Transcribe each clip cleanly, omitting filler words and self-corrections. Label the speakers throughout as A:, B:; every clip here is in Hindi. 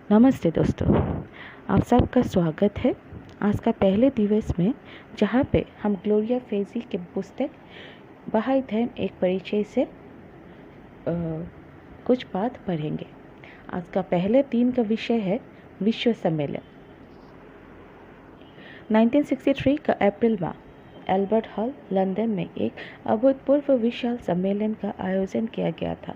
A: नमस्ते दोस्तों, आप सबका स्वागत है आज का पहले दिवस में, जहाँ पे हम ग्लोरिया फेजी के पुस्तक बहाई धर्म एक परिचय से कुछ बात पढ़ेंगे। आज का पहले दिन का विषय है विश्व सम्मेलन। 1963 का अप्रैल माह एल्बर्ट हॉल लंदन में एक अभूतपूर्व विशाल सम्मेलन का आयोजन किया गया था।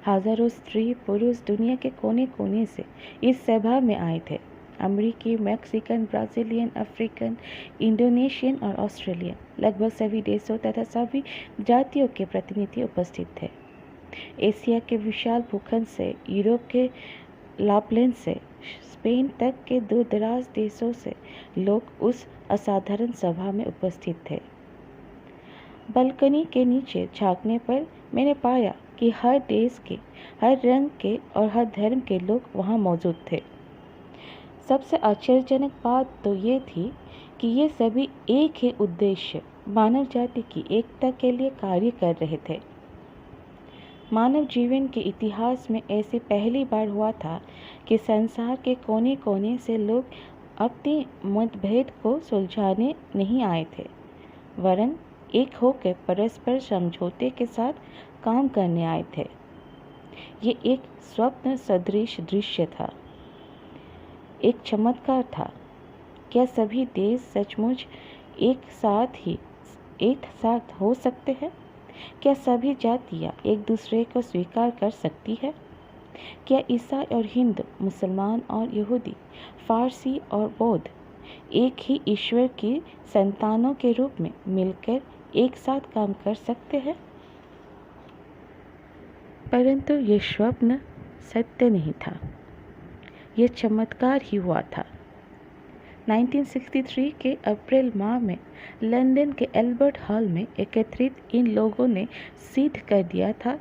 A: हजारों स्त्री पुरुष दुनिया के कोने कोने से इस सभा में आए थे। अमेरिकी, मैक्सिकन, ब्राज़ीलियन, अफ्रीकन, इंडोनेशियन और ऑस्ट्रेलियन लगभग सभी देशों तथा सभी जातियों के प्रतिनिधि उपस्थित थे। एशिया के विशाल भूखंड से यूरोप के लापलैंड से स्पेन तक के दूर दराज देशों से लोग उस असाधारण सभा में उपस्थित थे। बालकनी के नीचे झांकने पर मैंने पाया कि हर देश के, हर रंग के और हर धर्म के लोग वहाँ मौजूद थे। सबसे आश्चर्यजनक बात तो ये थी कि ये सभी एक ही उद्देश्य, मानव जाति की एकता के लिए कार्य कर रहे थे। मानव जीवन के इतिहास में ऐसे पहली बार हुआ था कि संसार के कोने कोने से लोग अपने मतभेद को सुलझाने नहीं आए थे, वरन एक होकर परस्पर समझौते के साथ काम करने आए थे। ये एक स्वप्न सदृश दृश्य था, एक चमत्कार था। क्या सभी देश सचमुच एक साथ हो सकते हैं? क्या सभी जातियाँ एक दूसरे को स्वीकार कर सकती है? क्या ईसाई और हिंदू, मुसलमान और यहूदी, फारसी और बौद्ध एक ही ईश्वर की संतानों के रूप में मिलकर एक साथ काम कर सकते हैं? परंतु ये स्वप्न सत्य नहीं था, यह चमत्कार ही हुआ था। 1963 के अप्रैल माह में लंदन के एल्बर्ट हॉल में एकत्रित इन लोगों ने सिद्ध कर दिया था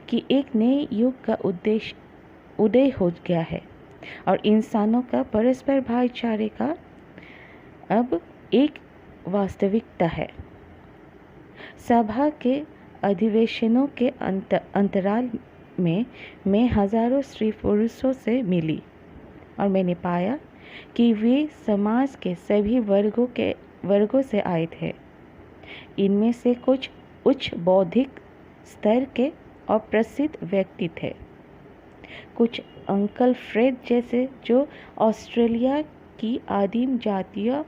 A: कि एक नए युग का उदय हो गया है और इंसानों का परस्पर भाईचारे का अब एक वास्तविकता है। सभा के अधिवेशनों के अंतराल में मैं हजारों स्त्री पुरुषों से मिली और मैंने पाया कि वे समाज के सभी वर्गों से आए थे। इनमें से कुछ उच्च बौद्धिक स्तर के और प्रसिद्ध व्यक्ति थे, कुछ अंकल फ्रेड जैसे जो ऑस्ट्रेलिया की आदिम जातियों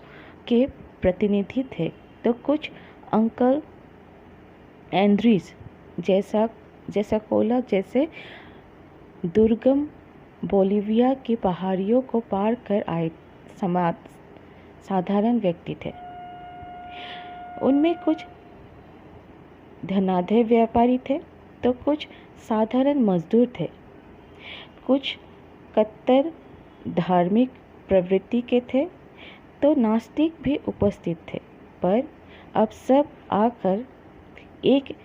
A: के प्रतिनिधि थे, तो कुछ अंकल एंड्रीज जैसा कोला जैसे दुर्गम बोलिविया की पहाड़ियों को पार कर आए साधारण व्यक्ति थे। उनमें कुछ धनाढ्य व्यापारी थे, तो कुछ साधारण मजदूर थे, कुछ कट्टर धार्मिक प्रवृत्ति के थे, तो नास्तिक भी उपस्थित थे। पर अब सब आकर एक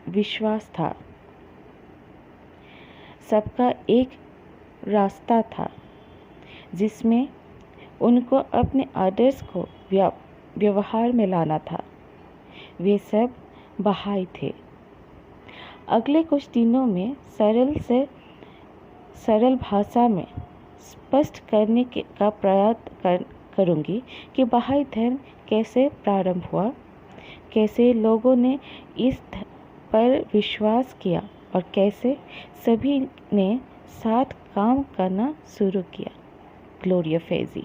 A: विश्वास था, सबका एक रास्ता था जिसमें उनको अपने आदर्श को व्यवहार में लाना था। वे सब बहाई थे। अगले कुछ दिनों में सरल भाषा में स्पष्ट करने का प्रयास करूंगी कि बहाई धर्म कैसे प्रारंभ हुआ, कैसे लोगों ने इस पर विश्वास किया और कैसे सभी ने साथ काम करना शुरू किया। ग्लोरिया फेजी।